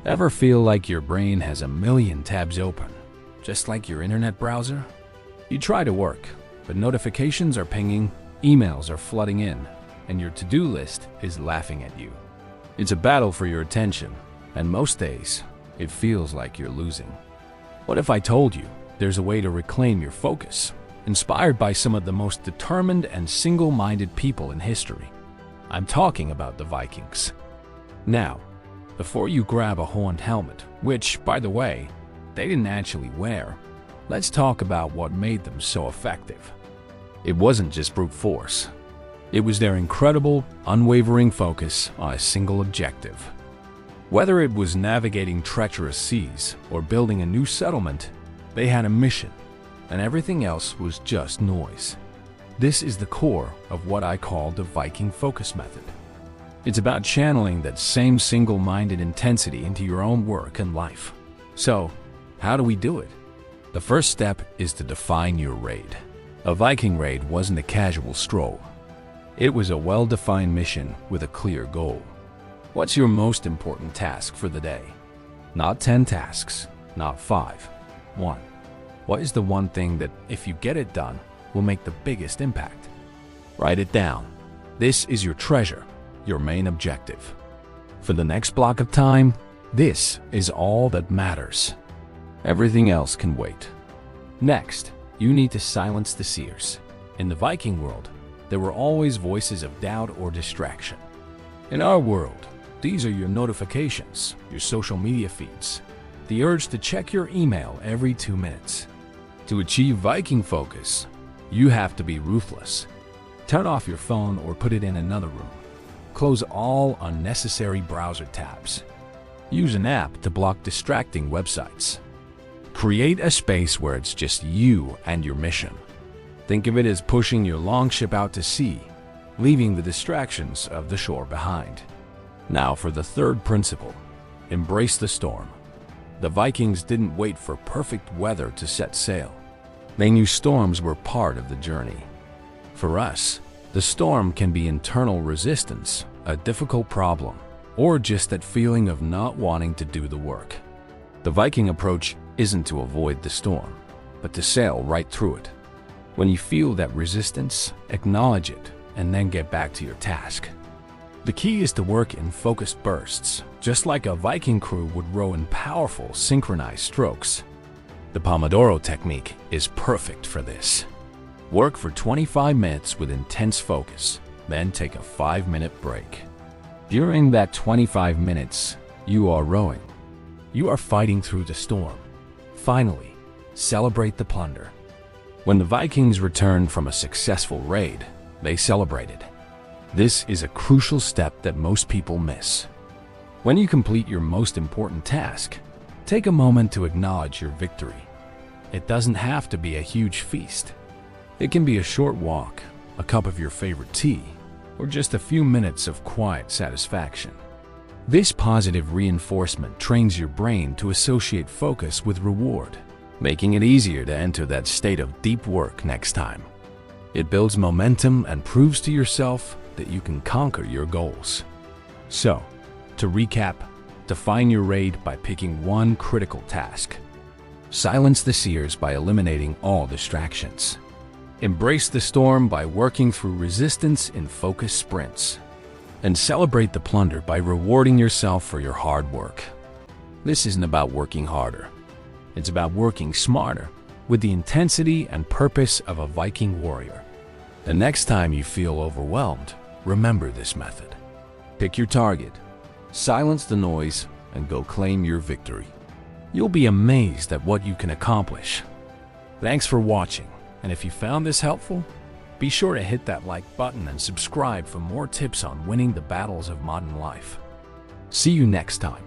Ever feel like your brain has a million tabs open, just like your internet browser? You try to work, but notifications are pinging, emails are flooding in, and your to-do list is laughing at you. It's a battle for your attention, and most days, it feels like you're losing. What if I told you there's a way to reclaim your focus, inspired by some of the most determined and single-minded people in history? I'm talking about the Vikings. Now, before you grab a horned helmet, which, by the way, they didn't actually wear, let's talk about what made them so effective. It wasn't just brute force. It was their incredible, unwavering focus on a single objective. Whether it was navigating treacherous seas or building a new settlement, they had a mission, and everything else was just noise. This is the core of what I call the Viking focus method. It's about channeling that same single-minded intensity into your own work and life. So, how do we do it? The first step is to define your raid. A Viking raid wasn't a casual stroll. It was a well-defined mission with a clear goal. What's your most important task for the day? Not 10 tasks, not 5. 1. What is the one thing that, if you get it done, will make the biggest impact? Write it down. This is your treasure, your main objective. For the next block of time, this is all that matters. Everything else can wait. Next, you need to silence the seers. In the Viking world, there were always voices of doubt or distraction. In our world, these are your notifications, your social media feeds, the urge to check your email every 2 minutes. To achieve Viking focus, you have to be ruthless. Turn off your phone or put it in another room. Close all unnecessary browser tabs. Use an app to block distracting websites. Create a space where it's just you and your mission. Think of it as pushing your longship out to sea, leaving the distractions of the shore behind. Now for the third principle, embrace the storm. The Vikings didn't wait for perfect weather to set sail. They knew storms were part of the journey. For us, the storm can be internal resistance, a difficult problem, or just that feeling of not wanting to do the work. The Viking approach isn't to avoid the storm, but to sail right through it. When you feel that resistance, acknowledge it, and then get back to your task. The key is to work in focused bursts, just like a Viking crew would row in powerful, synchronized strokes. The Pomodoro technique is perfect for this. Work for 25 minutes with intense focus, then take a 5-minute break. During that 25 minutes, you are rowing. You are fighting through the storm. Finally, celebrate the plunder. When the Vikings returned from a successful raid, they celebrated. This is a crucial step that most people miss. When you complete your most important task, take a moment to acknowledge your victory. It doesn't have to be a huge feast. It can be a short walk, a cup of your favorite tea, or just a few minutes of quiet satisfaction. This positive reinforcement trains your brain to associate focus with reward, making it easier to enter that state of deep work next time. It builds momentum and proves to yourself that you can conquer your goals. So, to recap, define your raid by picking one critical task. Silence the seers by eliminating all distractions. Embrace the storm by working through resistance in focused sprints. And celebrate the plunder by rewarding yourself for your hard work. This isn't about working harder. It's about working smarter, with the intensity and purpose of a Viking warrior. The next time you feel overwhelmed, remember this method. Pick your target, silence the noise, and go claim your victory. You'll be amazed at what you can accomplish. Thanks for watching. And if you found this helpful, be sure to hit that like button and subscribe for more tips on winning the battles of modern life. See you next time.